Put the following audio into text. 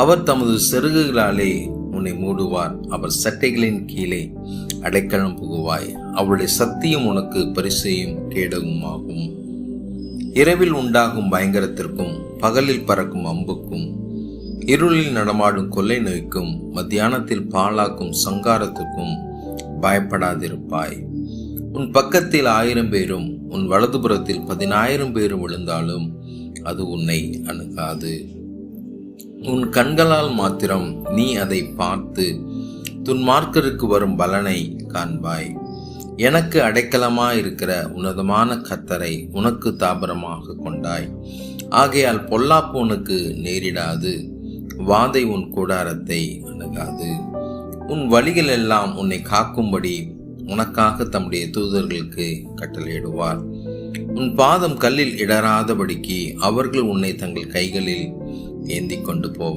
அவர் தமது செருகுகளாலே உன்னை மூடுவார். அவர் சட்டைகளின் கீழே அடைக்கலம் புகுவாய். அவருடைய சத்தியம் உனக்கு பரிசையும் கேடகமாகும். இரவில் உண்டாகும் பயங்கரத்திற்கும் பகலில் பறக்கும் அம்புக்கும் இருளில் நடமாடும் கொள்ளை நோய்க்கும் மத்தியானத்தில் பாழாக்கும் சங்காரத்துக்கும் பயப்படாதிருப்பாய். உன் பக்கத்தில் 1000 பேரும் உன் வலதுபுறத்தில் 10,000 பேரும் விழுந்தாலும் அது உன்னை அணுகாது. உன் கண்களால் மாத்திரம் நீ அதை பார்த்து துன்மார்க்கருக்கு வரும் பலனை காண்பாய். எனக்கு அடைக்கலமாயிருக்கிற உன்னதமான கர்த்தரை உனக்கு தாபரமாக கொண்டாய். ஆகையால் பொல்லாப்பு உனக்கு நேரிடாது, வாதை உன் கூடாரத்தை அணுகாது. உன் வழிகள் எல்லாம் உன்னை காக்கும்படி உனக்காக தம்முடைய தூதர்களுக்கு கட்டளையிடுவார். உன் பாதம் கல்லில் இடராதபடிக்கு அவர்கள் உன்னை தங்கள் கைகளில் ஏந்தி கொண்டு போவார்.